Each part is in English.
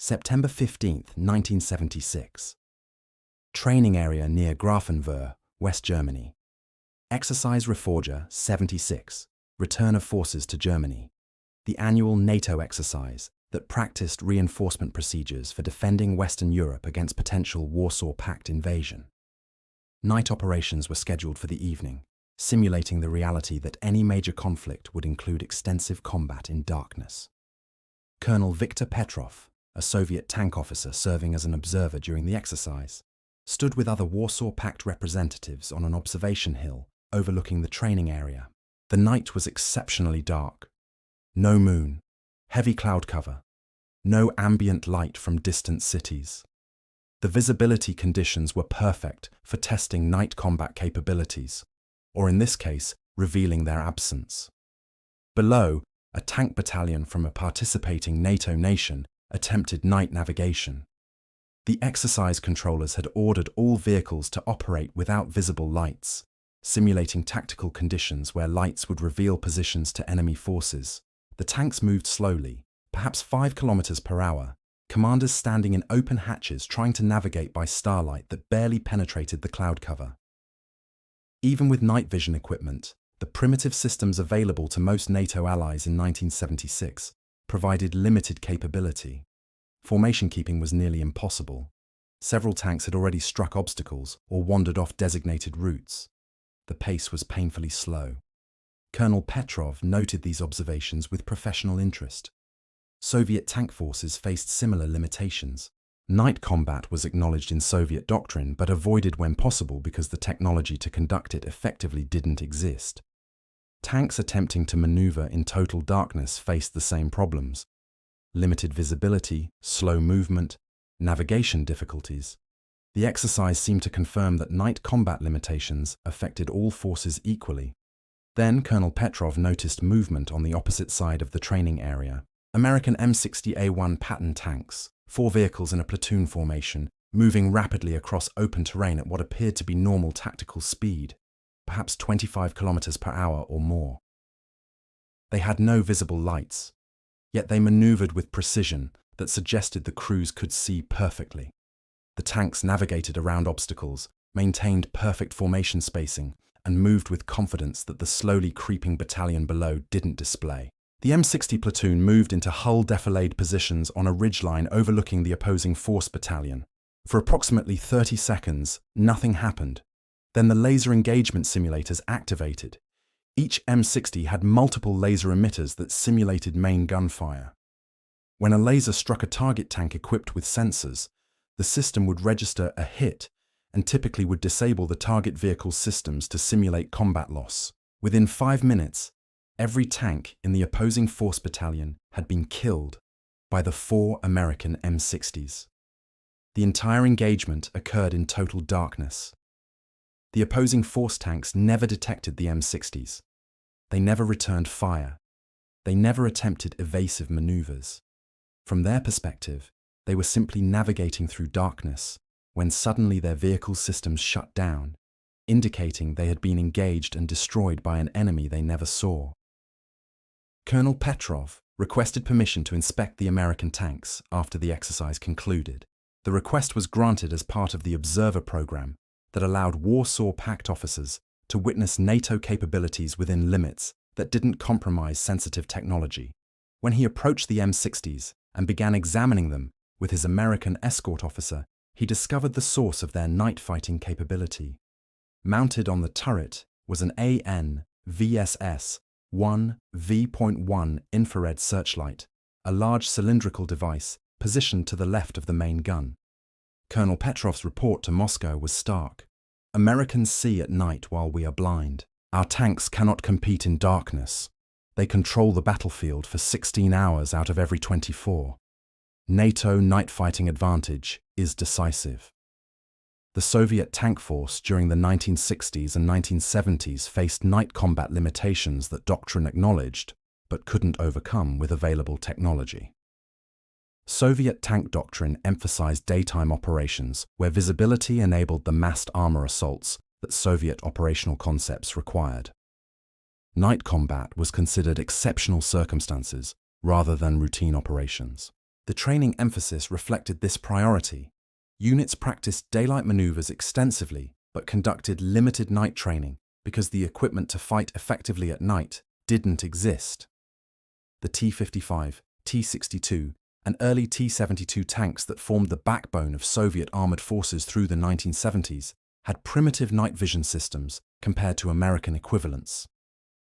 September 15, 1976. Training area near Grafenwöhr, West Germany. Exercise Reforger 76. Return of forces to Germany. The annual NATO exercise that practiced reinforcement procedures for defending Western Europe against potential Warsaw Pact invasion. Night operations were scheduled for the evening, simulating the reality that any major conflict would include extensive combat in darkness. Colonel Viktor Petrov, a Soviet tank officer serving as an observer during the exercise, stood with other Warsaw Pact representatives on an observation hill overlooking the training area. The night was exceptionally dark. No moon, heavy cloud cover, no ambient light from distant cities. The visibility conditions were perfect for testing night combat capabilities, or in this case, revealing their absence. Below, a tank battalion from a participating NATO nation attempted night navigation. The exercise controllers had ordered all vehicles to operate without visible lights, simulating tactical conditions where lights would reveal positions to enemy forces. The tanks moved slowly, perhaps 5 kilometers per hour, commanders standing in open hatches trying to navigate by starlight that barely penetrated the cloud cover. Even with night vision equipment, the primitive systems available to most NATO allies in 1976 provided limited capability. Formation keeping was nearly impossible. Several tanks had already struck obstacles or wandered off designated routes. The pace was painfully slow. Colonel Petrov noted these observations with professional interest. Soviet tank forces faced similar limitations. Night combat was acknowledged in Soviet doctrine but avoided when possible because the technology to conduct it effectively didn't exist. Tanks attempting to maneuver in total darkness faced the same problems. Limited visibility, slow movement, navigation difficulties. The exercise seemed to confirm that night combat limitations affected all forces equally. Then Colonel Petrov noticed movement on the opposite side of the training area. American M60 Patton tanks, 4 vehicles in a platoon formation, moving rapidly across open terrain at what appeared to be normal tactical speed, perhaps 25 kilometers per hour or more. They had no visible lights, yet they maneuvered with precision that suggested the crews could see perfectly. The tanks navigated around obstacles, maintained perfect formation spacing, and moved with confidence that the slowly creeping battalion below didn't display. The M60 platoon moved into hull defilade positions on a ridgeline overlooking the opposing force battalion. For approximately 30 seconds, nothing happened. Then the laser engagement simulators activated. Each M60 had multiple laser emitters that simulated main gunfire. When a laser struck a target tank equipped with sensors, the system would register a hit and typically would disable the target vehicle's systems to simulate combat loss. Within 5 minutes, every tank in the opposing force battalion had been killed by the 4 American M60s. The entire engagement occurred in total darkness. The opposing force tanks never detected the M60s. They never returned fire. They never attempted evasive maneuvers. From their perspective, they were simply navigating through darkness when suddenly their vehicle systems shut down, indicating they had been engaged and destroyed by an enemy they never saw. Colonel Petrov requested permission to inspect the American tanks after the exercise concluded. The request was granted as part of the Observer program that allowed Warsaw Pact officers to witness NATO capabilities within limits that didn't compromise sensitive technology. When he approached the M60s and began examining them with his American escort officer, he discovered the source of their night fighting capability. Mounted on the turret was an AN/VSS-1 V.1 infrared searchlight, a large cylindrical device positioned to the left of the main gun. Colonel Petrov's report to Moscow was stark. Americans see at night while we are blind. Our tanks cannot compete in darkness. They control the battlefield for 16 hours out of every 24. NATO night fighting advantage is decisive. The Soviet tank force during the 1960s and 1970s faced night combat limitations that doctrine acknowledged, but couldn't overcome with available technology. Soviet tank doctrine emphasized daytime operations where visibility enabled the massed armor assaults that Soviet operational concepts required. Night combat was considered exceptional circumstances rather than routine operations. The training emphasis reflected this priority. Units practiced daylight maneuvers extensively but conducted limited night training because the equipment to fight effectively at night didn't exist. The T-55, T-62, and early T-72 tanks that formed the backbone of Soviet armored forces through the 1970s had primitive night vision systems compared to American equivalents.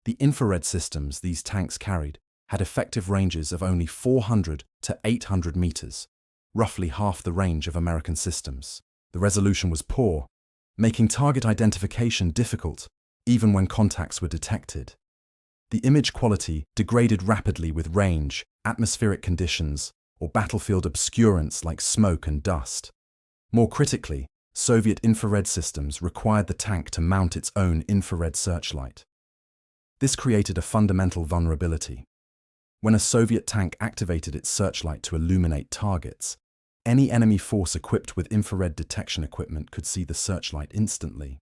The infrared systems these tanks carried had effective ranges of only 400 to 800 meters, roughly half the range of American systems. The resolution was poor, making target identification difficult, even when contacts were detected. The image quality degraded rapidly with range, atmospheric conditions, or battlefield obscurance like smoke and dust. More critically, Soviet infrared systems required the tank to mount its own infrared searchlight. This created a fundamental vulnerability. When a Soviet tank activated its searchlight to illuminate targets, any enemy force equipped with infrared detection equipment could see the searchlight instantly.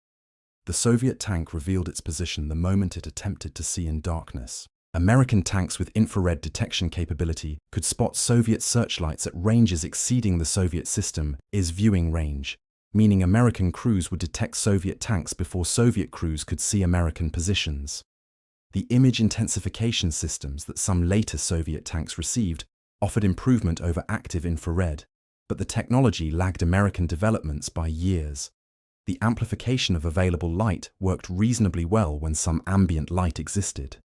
The Soviet tank revealed its position the moment it attempted to see in darkness. American tanks with infrared detection capability could spot Soviet searchlights at ranges exceeding the Soviet system's viewing range, meaning American crews would detect Soviet tanks before Soviet crews could see American positions. The image intensification systems that some later Soviet tanks received offered improvement over active infrared, but the technology lagged American developments by years. The amplification of available light worked reasonably well when some ambient light existed.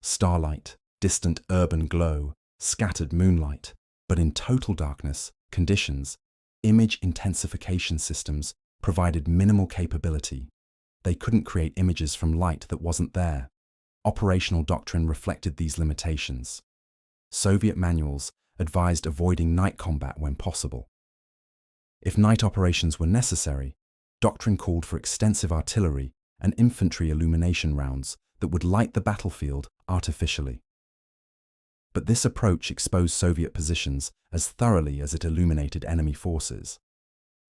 Starlight, distant urban glow, scattered moonlight, but in total darkness conditions, image intensification systems provided minimal capability. They couldn't create images from light that wasn't there. Operational doctrine reflected these limitations. Soviet manuals advised avoiding night combat when possible. If night operations were necessary, doctrine called for extensive artillery and infantry illumination rounds that would light the battlefield artificially. But this approach exposed Soviet positions as thoroughly as it illuminated enemy forces.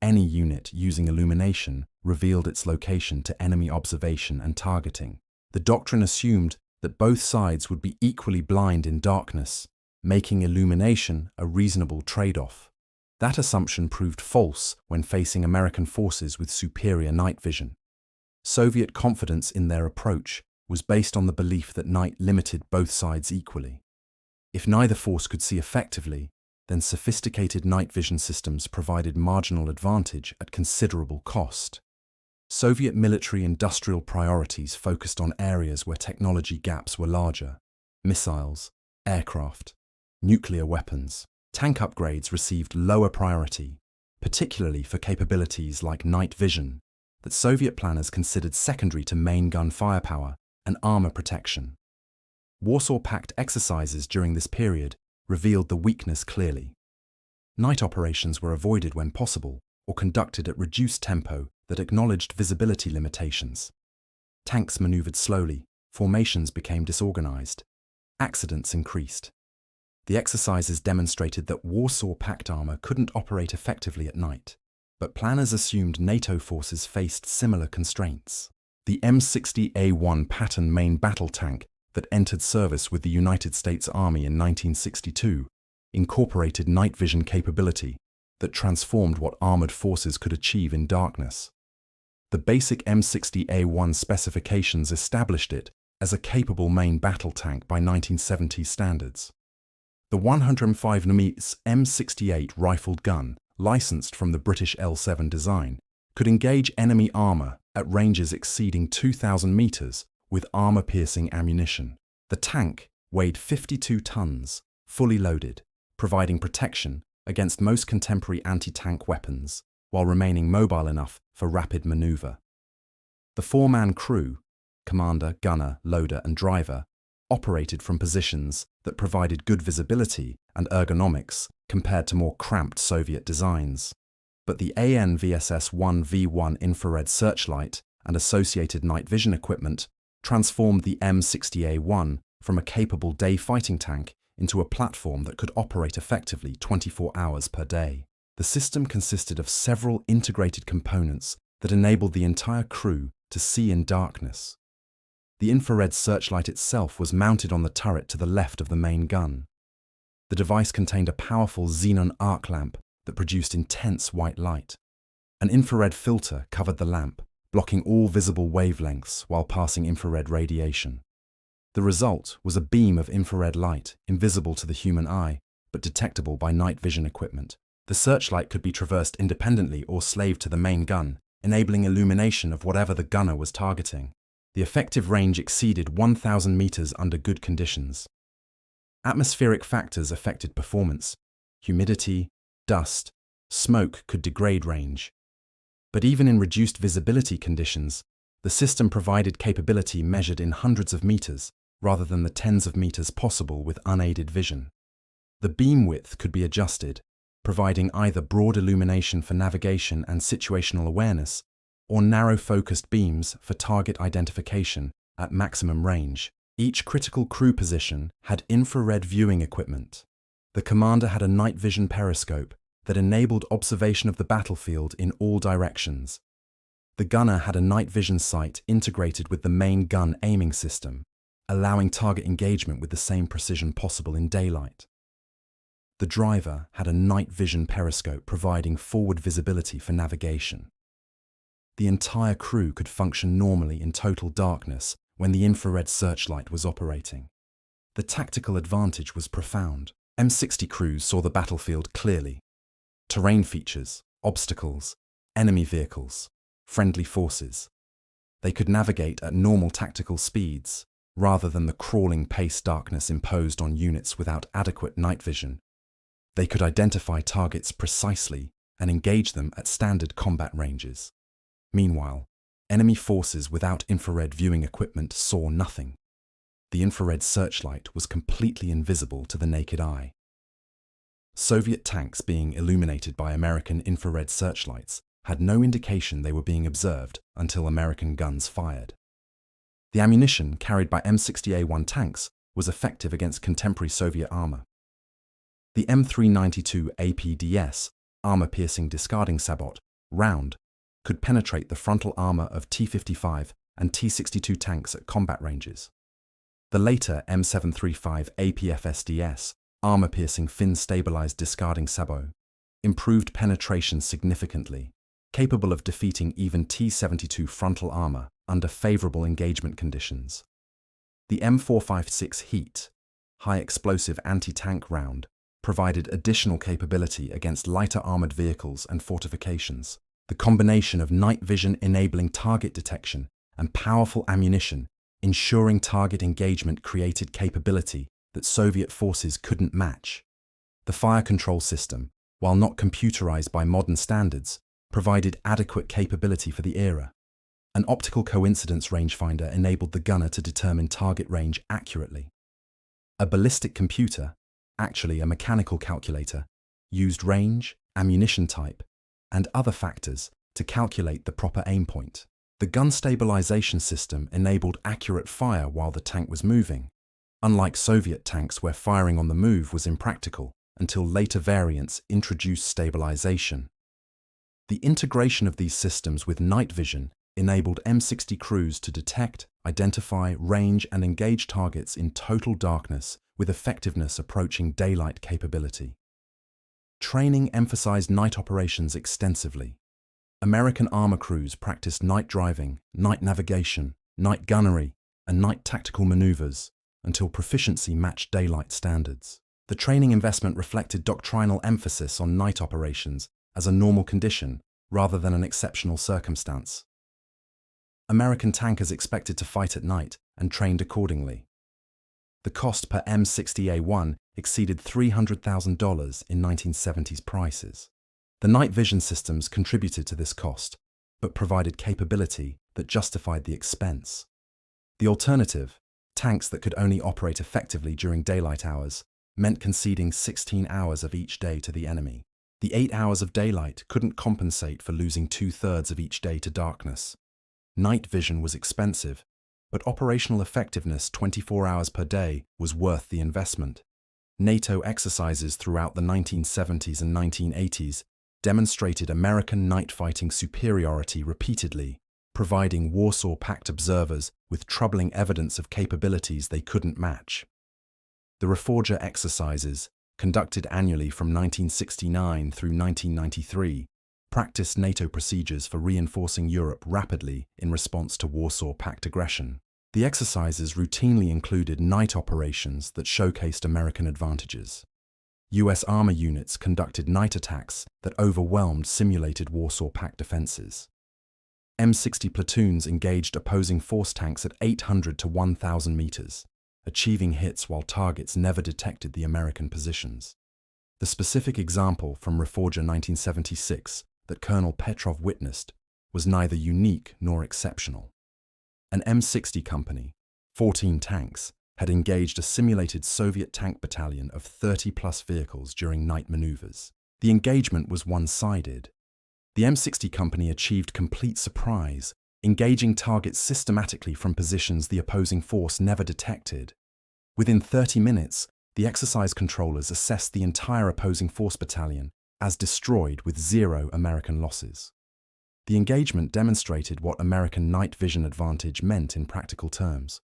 Any unit using illumination revealed its location to enemy observation and targeting. The doctrine assumed that both sides would be equally blind in darkness, making illumination a reasonable trade-off. That assumption proved false when facing American forces with superior night vision. Soviet confidence in their approach was based on the belief that night limited both sides equally. If neither force could see effectively, then sophisticated night vision systems provided marginal advantage at considerable cost. Soviet military-industrial priorities focused on areas where technology gaps were larger: missiles, aircraft, nuclear weapons. Tank upgrades received lower priority, particularly for capabilities like night vision, that Soviet planners considered secondary to main gun firepower and armor protection. Warsaw Pact exercises during this period revealed the weakness clearly. Night operations were avoided when possible or conducted at reduced tempo that acknowledged visibility limitations. Tanks maneuvered slowly, formations became disorganized, accidents increased. The exercises demonstrated that Warsaw Pact armor couldn't operate effectively at night, but planners assumed NATO forces faced similar constraints. The M60 Patton Main Battle Tank that entered service with the United States Army in 1962 incorporated night vision capability that transformed what armored forces could achieve in darkness. The basic M60A1 specifications established it as a capable main battle tank by 1970 standards. The 105mm M68 rifled gun, licensed from the British L7 design, could engage enemy armor at ranges exceeding 2,000 meters with armor-piercing ammunition. The tank weighed 52 tons, fully loaded, providing protection against most contemporary anti-tank weapons, while remaining mobile enough for rapid maneuver. The four-man crew, commander, gunner, loader, and driver, operated from positions that provided good visibility and ergonomics compared to more cramped Soviet designs. But the AN-VSS-1V1 infrared searchlight and associated night vision equipment transformed the M60A1 from a capable day fighting tank into a platform that could operate effectively 24 hours per day. The system consisted of several integrated components that enabled the entire crew to see in darkness. The infrared searchlight itself was mounted on the turret to the left of the main gun. The device contained a powerful xenon arc lamp that produced intense white light. An infrared filter covered the lamp, blocking all visible wavelengths while passing infrared radiation. The result was a beam of infrared light, invisible to the human eye, but detectable by night vision equipment. The searchlight could be traversed independently or slaved to the main gun, enabling illumination of whatever the gunner was targeting. The effective range exceeded 1,000 meters under good conditions. Atmospheric factors affected performance. Humidity, dust, smoke could degrade range. But even in reduced visibility conditions, the system provided capability measured in hundreds of meters, rather than the tens of meters possible with unaided vision. The beam width could be adjusted, providing either broad illumination for navigation and situational awareness, or narrow-focused beams for target identification at maximum range. Each critical crew position had infrared viewing equipment. The commander had a night vision periscope that enabled observation of the battlefield in all directions. The gunner had a night vision sight integrated with the main gun aiming system, allowing target engagement with the same precision possible in daylight. The driver had a night vision periscope providing forward visibility for navigation. The entire crew could function normally in total darkness when the infrared searchlight was operating. The tactical advantage was profound. M60 crews saw the battlefield clearly. Terrain features, obstacles, enemy vehicles, friendly forces. They could navigate at normal tactical speeds, rather than the crawling pace darkness imposed on units without adequate night vision. They could identify targets precisely and engage them at standard combat ranges. Meanwhile, enemy forces without infrared viewing equipment saw nothing. The infrared searchlight was completely invisible to the naked eye. Soviet tanks being illuminated by American infrared searchlights had no indication they were being observed until American guns fired. The ammunition carried by M60A1 tanks was effective against contemporary Soviet armor. The M392 APDS, armor-piercing discarding sabot, round, could penetrate the frontal armor of T-55 and T-62 tanks at combat ranges. The later M735 APFSDS, armor-piercing fin-stabilized discarding sabot, improved penetration significantly, capable of defeating even T-72 frontal armor under favorable engagement conditions. The M456 Heat, high-explosive anti-tank round, provided additional capability against lighter armored vehicles and fortifications. The combination of night vision enabling target detection and powerful ammunition ensuring target engagement created capability that Soviet forces couldn't match. The fire control system, while not computerized by modern standards, provided adequate capability for the era. An optical coincidence rangefinder enabled the gunner to determine target range accurately. A ballistic computer, actually a mechanical calculator, used range, ammunition type, and other factors to calculate the proper aim point. The gun stabilization system enabled accurate fire while the tank was moving, unlike Soviet tanks where firing on the move was impractical until later variants introduced stabilization. The integration of these systems with night vision enabled M60 crews to detect, identify, range, and engage targets in total darkness with effectiveness approaching daylight capability. Training emphasized night operations extensively. American armor crews practiced night driving, night navigation, night gunnery, and night tactical maneuvers until proficiency matched daylight standards. The training investment reflected doctrinal emphasis on night operations as a normal condition rather than an exceptional circumstance. American tankers expected to fight at night and trained accordingly. The cost per M60A1 exceeded $300,000 in 1970s prices. The night vision systems contributed to this cost, but provided capability that justified the expense. The alternative, tanks that could only operate effectively during daylight hours, meant conceding 16 hours of each day to the enemy. The 8 hours of daylight couldn't compensate for losing 2/3 of each day to darkness. Night vision was expensive, but operational effectiveness 24 hours per day was worth the investment. NATO exercises throughout the 1970s and 1980s demonstrated American night fighting superiority repeatedly, providing Warsaw Pact observers with troubling evidence of capabilities they couldn't match. The Reforger exercises, conducted annually from 1969 through 1993, practiced NATO procedures for reinforcing Europe rapidly in response to Warsaw Pact aggression. The exercises routinely included night operations that showcased American advantages. US armor units conducted night attacks that overwhelmed simulated Warsaw Pact defenses. M60 platoons engaged opposing force tanks at 800 to 1,000 meters, achieving hits while targets never detected the American positions. The specific example from Reforger 1976 that Colonel Petrov witnessed was neither unique nor exceptional. An M60 company, 14 tanks, had engaged a simulated Soviet tank battalion of 30-plus vehicles during night maneuvers. The engagement was one-sided. The M60 company achieved complete surprise, engaging targets systematically from positions the opposing force never detected. Within 30 minutes, the exercise controllers assessed the entire opposing force battalion as destroyed with 0 American losses. The engagement demonstrated what American night vision advantage meant in practical terms.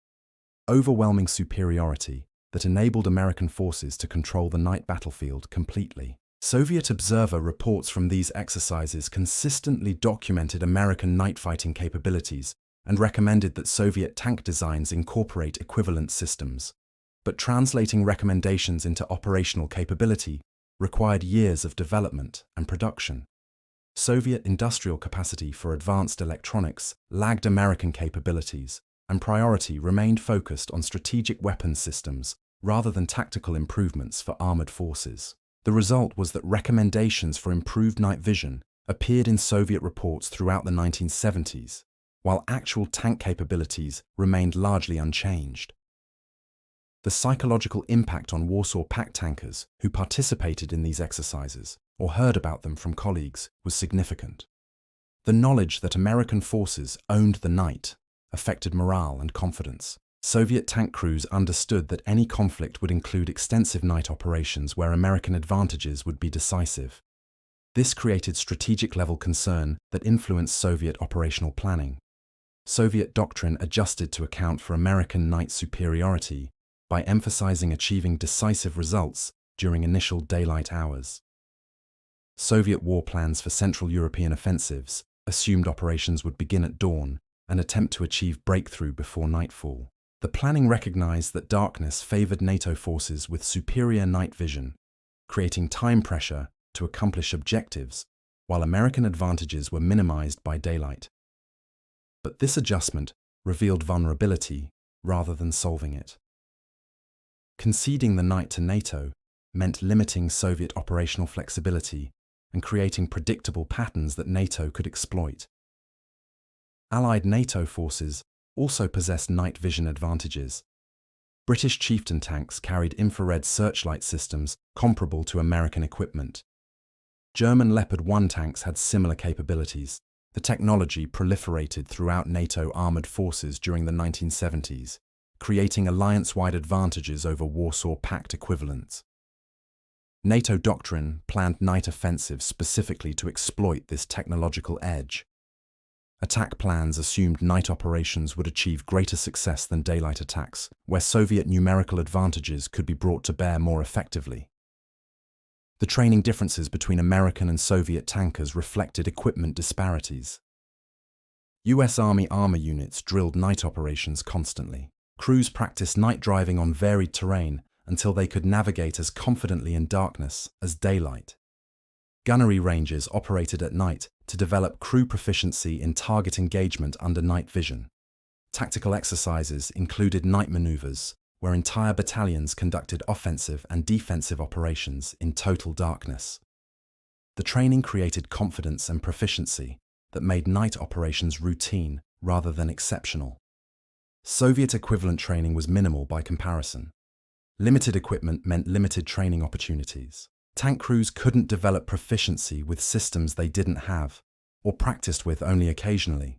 Overwhelming superiority that enabled American forces to control the night battlefield completely. Soviet observer reports from these exercises consistently documented American night fighting capabilities and recommended that Soviet tank designs incorporate equivalent systems. But translating recommendations into operational capability required years of development and production. Soviet industrial capacity for advanced electronics lagged American capabilities, and priority remained focused on strategic weapons systems rather than tactical improvements for armored forces. The result was that recommendations for improved night vision appeared in Soviet reports throughout the 1970s, while actual tank capabilities remained largely unchanged. The psychological impact on Warsaw Pact tankers who participated in these exercises or heard about them from colleagues was significant. The knowledge that American forces owned the night affected morale and confidence. Soviet tank crews understood that any conflict would include extensive night operations where American advantages would be decisive. This created strategic-level concern that influenced Soviet operational planning. Soviet doctrine adjusted to account for American night superiority by emphasizing achieving decisive results during initial daylight hours. Soviet war plans for Central European offensives assumed operations would begin at dawn and attempt to achieve breakthrough before nightfall. The planning recognized that darkness favored NATO forces with superior night vision, creating time pressure to accomplish objectives, while American advantages were minimized by daylight. But this adjustment revealed vulnerability rather than solving it. Conceding the night to NATO meant limiting Soviet operational flexibility and creating predictable patterns that NATO could exploit. Allied NATO forces also possessed night vision advantages. British Chieftain tanks carried infrared searchlight systems comparable to American equipment. German Leopard 1 tanks had similar capabilities. The technology proliferated throughout NATO armored forces during the 1970s, creating alliance-wide advantages over Warsaw Pact equivalents. NATO doctrine planned night offensives specifically to exploit this technological edge. Attack plans assumed night operations would achieve greater success than daylight attacks, where Soviet numerical advantages could be brought to bear more effectively. The training differences between American and Soviet tankers reflected equipment disparities. US Army armor units drilled night operations constantly. Crews practiced night driving on varied terrain until they could navigate as confidently in darkness as daylight. Gunnery ranges operated at night to develop crew proficiency in target engagement under night vision. Tactical exercises included night maneuvers, where entire battalions conducted offensive and defensive operations in total darkness. The training created confidence and proficiency that made night operations routine rather than exceptional. Soviet equivalent training was minimal by comparison. Limited equipment meant limited training opportunities. Tank crews couldn't develop proficiency with systems they didn't have, or practiced with only occasionally.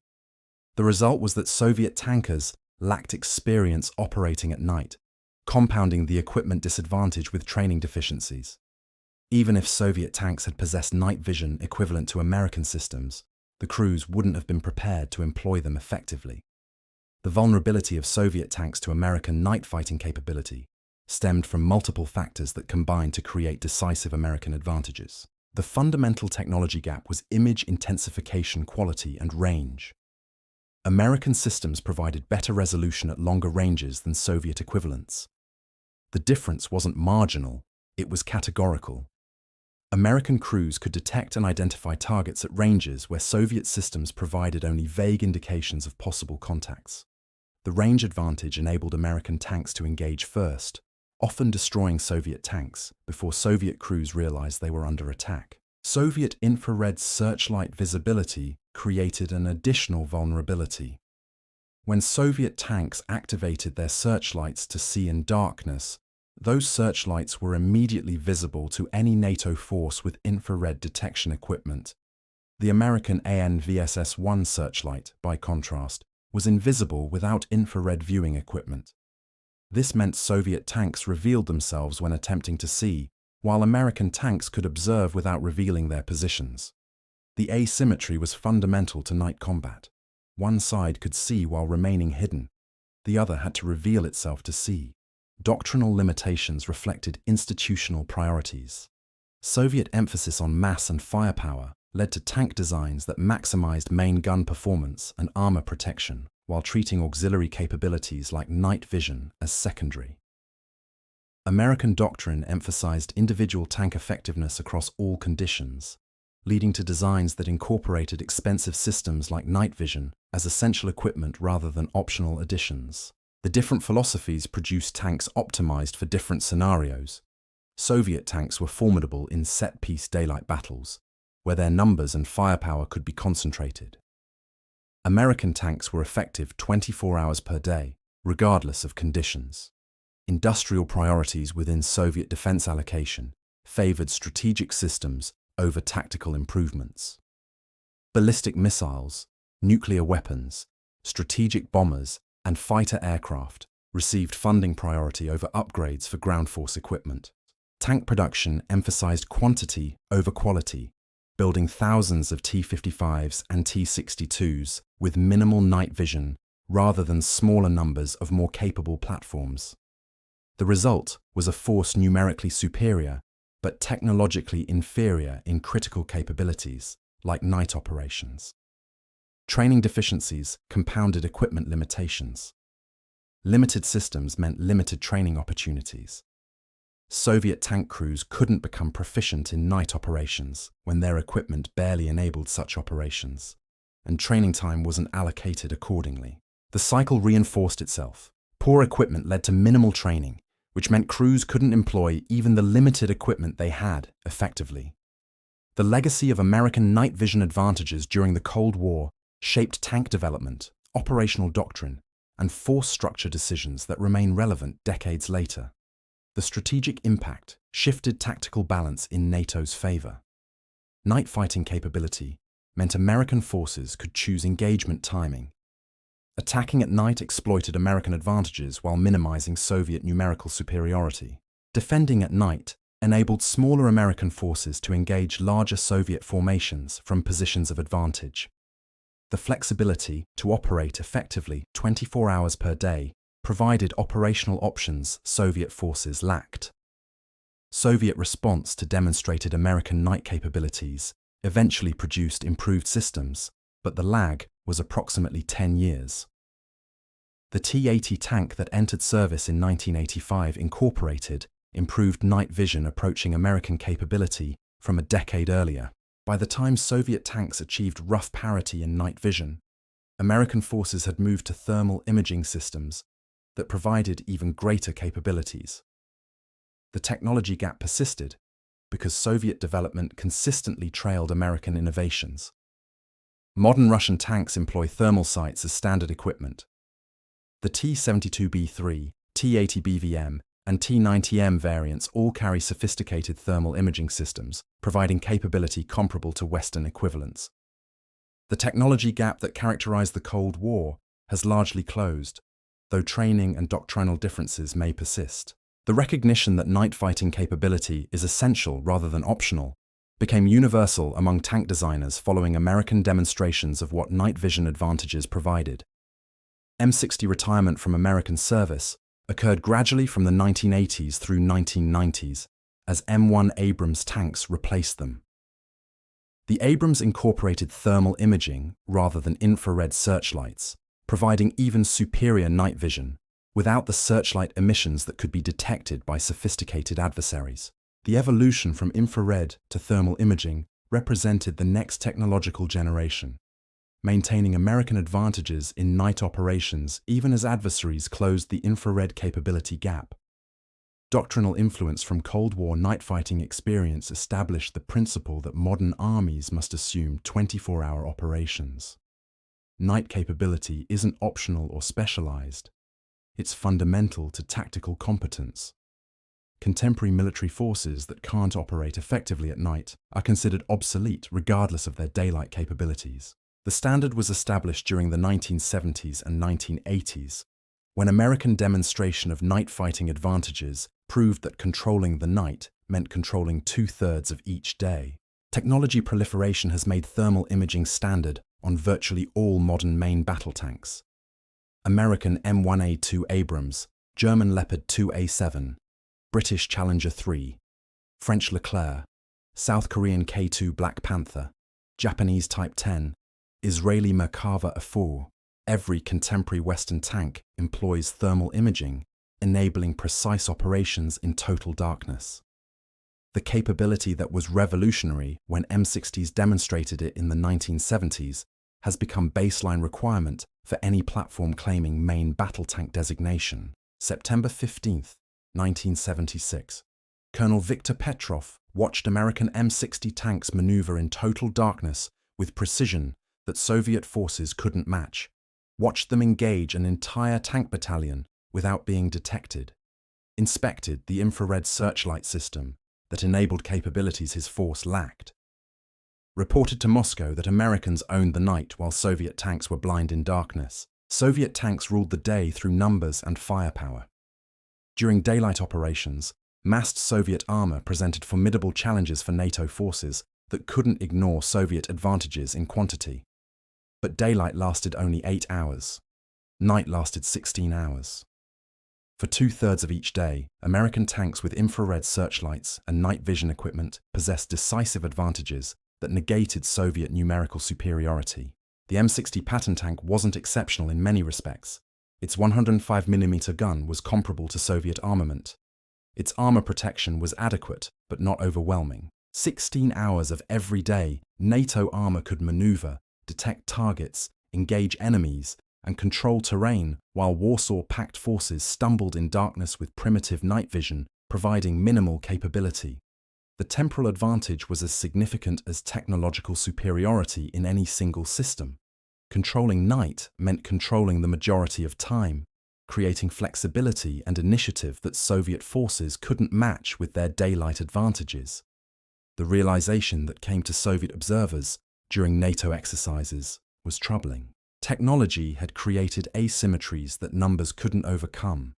The result was that Soviet tankers lacked experience operating at night, compounding the equipment disadvantage with training deficiencies. Even if Soviet tanks had possessed night vision equivalent to American systems, the crews wouldn't have been prepared to employ them effectively. The vulnerability of Soviet tanks to American night fighting capability stemmed from multiple factors that combined to create decisive American advantages. The fundamental technology gap was image intensification, quality, and range. American systems provided better resolution at longer ranges than Soviet equivalents. The difference wasn't marginal, it was categorical. American crews could detect and identify targets at ranges where Soviet systems provided only vague indications of possible contacts. The range advantage enabled American tanks to engage first, often destroying Soviet tanks before Soviet crews realized they were under attack. Soviet infrared searchlight visibility created an additional vulnerability. When Soviet tanks activated their searchlights to see in darkness, those searchlights were immediately visible to any NATO force with infrared detection equipment. The American ANVSS-1 searchlight, by contrast, was invisible without infrared viewing equipment. This meant Soviet tanks revealed themselves when attempting to see, while American tanks could observe without revealing their positions. The asymmetry was fundamental to night combat. One side could see while remaining hidden. The other had to reveal itself to see. Doctrinal limitations reflected institutional priorities. Soviet emphasis on mass and firepower led to tank designs that maximized main gun performance and armor protection, while treating auxiliary capabilities like night vision as secondary. American doctrine emphasized individual tank effectiveness across all conditions, leading to designs that incorporated expensive systems like night vision as essential equipment rather than optional additions. The different philosophies produced tanks optimized for different scenarios. Soviet tanks were formidable in set-piece daylight battles, where their numbers and firepower could be concentrated. American tanks were effective 24 hours per day, regardless of conditions. Industrial priorities within Soviet defense allocation favored strategic systems over tactical improvements. Ballistic missiles, nuclear weapons, strategic bombers, and fighter aircraft received funding priority over upgrades for ground force equipment. Tank production emphasized quantity over quality, building thousands of T-55s and T-62s with minimal night vision rather than smaller numbers of more capable platforms. The result was a force numerically superior but technologically inferior in critical capabilities, like night operations. Training deficiencies compounded equipment limitations. Limited systems meant limited training opportunities. Soviet tank crews couldn't become proficient in night operations when their equipment barely enabled such operations, and training time wasn't allocated accordingly. The cycle reinforced itself. Poor equipment led to minimal training, which meant crews couldn't employ even the limited equipment they had effectively. The legacy of American night vision advantages during the Cold War shaped tank development, operational doctrine, and force structure decisions that remain relevant decades later. The strategic impact shifted tactical balance in NATO's favor. Night fighting capability meant American forces could choose engagement timing. Attacking at night exploited American advantages while minimizing Soviet numerical superiority. Defending at night enabled smaller American forces to engage larger Soviet formations from positions of advantage. The flexibility to operate effectively 24 hours per day provided operational options Soviet forces lacked. Soviet response to demonstrated American night capabilities eventually produced improved systems, but the lag was approximately 10 years. The T-80 tank that entered service in 1985 incorporated improved night vision approaching American capability from a decade earlier. By the time Soviet tanks achieved rough parity in night vision, American forces had moved to thermal imaging systems that provided even greater capabilities. The technology gap persisted because Soviet development consistently trailed American innovations. Modern Russian tanks employ thermal sights as standard equipment. The T-72B3, T-80BVM, and T-90M variants all carry sophisticated thermal imaging systems, providing capability comparable to Western equivalents. The technology gap that characterized the Cold War has largely closed, though training and doctrinal differences may persist. The recognition that night fighting capability is essential rather than optional became universal among tank designers following American demonstrations of what night vision advantages provided. M60 retirement from American service occurred gradually from the 1980s through 1990s as M1 Abrams tanks replaced them. The Abrams incorporated thermal imaging rather than infrared searchlights, providing even superior night vision without the searchlight emissions that could be detected by sophisticated adversaries. The evolution from infrared to thermal imaging represented the next technological generation, maintaining American advantages in night operations even as adversaries closed the infrared capability gap. Doctrinal influence from Cold War night fighting experience established the principle that modern armies must assume 24-hour operations. Night capability isn't optional or specialized. It's fundamental to tactical competence. Contemporary military forces that can't operate effectively at night are considered obsolete regardless of their daylight capabilities. The standard was established during the 1970s and 1980s, when American demonstration of night fighting advantages proved that controlling the night meant controlling 2/3 of each day. Technology proliferation has made thermal imaging standard on virtually all modern main battle tanks. American M1A2 Abrams, German Leopard 2A7, British Challenger 3, French Leclerc, South Korean K2 Black Panther, Japanese Type 10, Israeli Merkava A4. Every contemporary Western tank employs thermal imaging, enabling precise operations in total darkness. The capability that was revolutionary when M60s demonstrated it in the 1970s has become baseline requirement for any platform claiming main battle tank designation. September 15, 1976. Colonel Viktor Petrov watched American M60 tanks maneuver in total darkness with precision that Soviet forces couldn't match. Watched them engage an entire tank battalion without being detected. Inspected the infrared searchlight system that enabled capabilities his force lacked. Reported to Moscow that Americans owned the night while Soviet tanks were blind in darkness. Soviet tanks ruled the day through numbers and firepower. During daylight operations, massed Soviet armor presented formidable challenges for NATO forces that couldn't ignore Soviet advantages in quantity. But daylight lasted only 8 hours. Night lasted 16 hours. For 2/3 of each day, American tanks with infrared searchlights and night vision equipment possessed decisive advantages that negated Soviet numerical superiority. The M60 Patton tank wasn't exceptional in many respects. Its 105mm gun was comparable to Soviet armament. Its armor protection was adequate, but not overwhelming. 16 hours of every day, NATO armor could maneuver, detect targets, engage enemies, and control terrain while Warsaw Pact forces stumbled in darkness with primitive night vision, providing minimal capability. The temporal advantage was as significant as technological superiority in any single system. Controlling night meant controlling the majority of time, creating flexibility and initiative that Soviet forces couldn't match with their daylight advantages. The realization that came to Soviet observers during NATO exercises was troubling. Technology had created asymmetries that numbers couldn't overcome.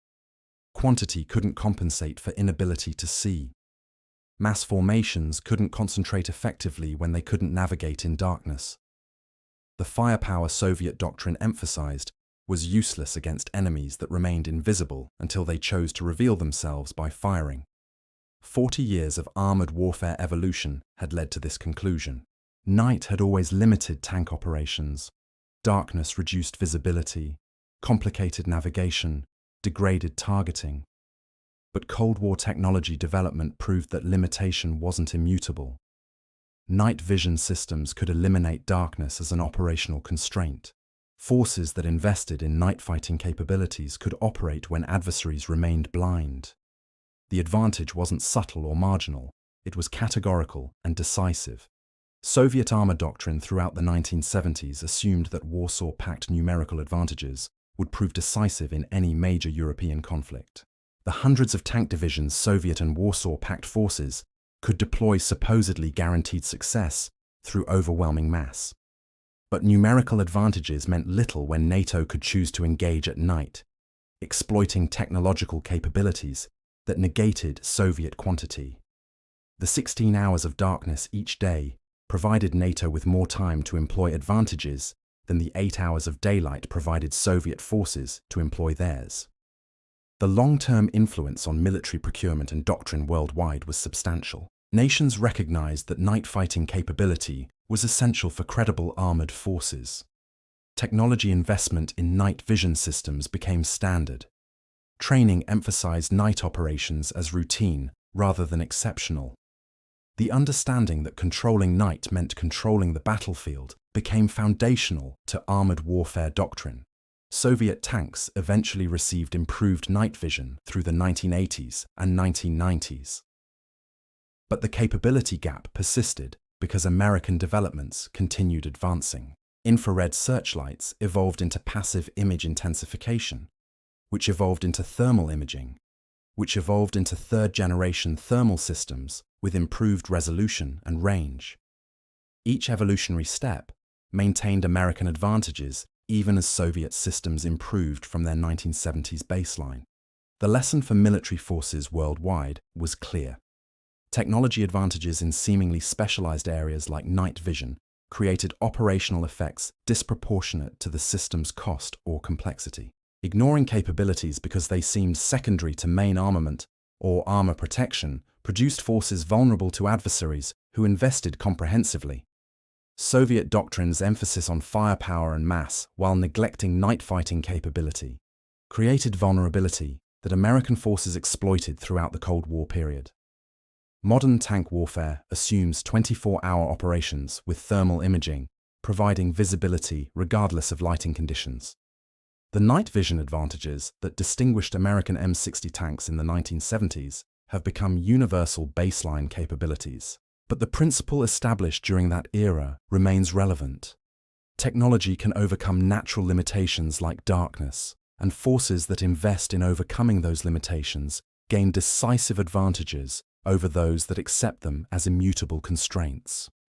Quantity couldn't compensate for inability to see. Mass formations couldn't concentrate effectively when they couldn't navigate in darkness. The firepower Soviet doctrine emphasized was useless against enemies that remained invisible until they chose to reveal themselves by firing. 40 years of armored warfare evolution had led to this conclusion. Night had always limited tank operations. Darkness reduced visibility, complicated navigation, degraded targeting. But Cold War technology development proved that limitation wasn't immutable. Night vision systems could eliminate darkness as an operational constraint. Forces that invested in night fighting capabilities could operate when adversaries remained blind. The advantage wasn't subtle or marginal, it was categorical and decisive. Soviet armor doctrine throughout the 1970s assumed that Warsaw Pact numerical advantages would prove decisive in any major European conflict. The hundreds of tank divisions Soviet and Warsaw Pact forces could deploy supposedly guaranteed success through overwhelming mass. But numerical advantages meant little when NATO could choose to engage at night, exploiting technological capabilities that negated Soviet quantity. The 16 hours of darkness each day provided NATO with more time to employ advantages than the 8 hours of daylight provided Soviet forces to employ theirs. The long-term influence on military procurement and doctrine worldwide was substantial. Nations recognized that night fighting capability was essential for credible armored forces. Technology investment in night vision systems became standard. Training emphasized night operations as routine rather than exceptional. The understanding that controlling night meant controlling the battlefield became foundational to armored warfare doctrine. Soviet tanks eventually received improved night vision through the 1980s and 1990s. But the capability gap persisted because American developments continued advancing. Infrared searchlights evolved into passive image intensification, which evolved into thermal imaging, which evolved into third-generation thermal systems with improved resolution and range. Each evolutionary step maintained American advantages even as Soviet systems improved from their 1970s baseline. The lesson for military forces worldwide was clear. Technology advantages in seemingly specialized areas like night vision created operational effects disproportionate to the system's cost or complexity. Ignoring capabilities because they seemed secondary to main armament or armor protection produced forces vulnerable to adversaries who invested comprehensively. Soviet doctrine's emphasis on firepower and mass while neglecting night fighting capability created vulnerability that American forces exploited throughout the Cold War period. Modern tank warfare assumes 24-hour operations with thermal imaging, providing visibility regardless of lighting conditions. The night vision advantages that distinguished American M60 tanks in the 1970s have become universal baseline capabilities. But the principle established during that era remains relevant. Technology can overcome natural limitations like darkness, and forces that invest in overcoming those limitations gain decisive advantages over those that accept them as immutable constraints.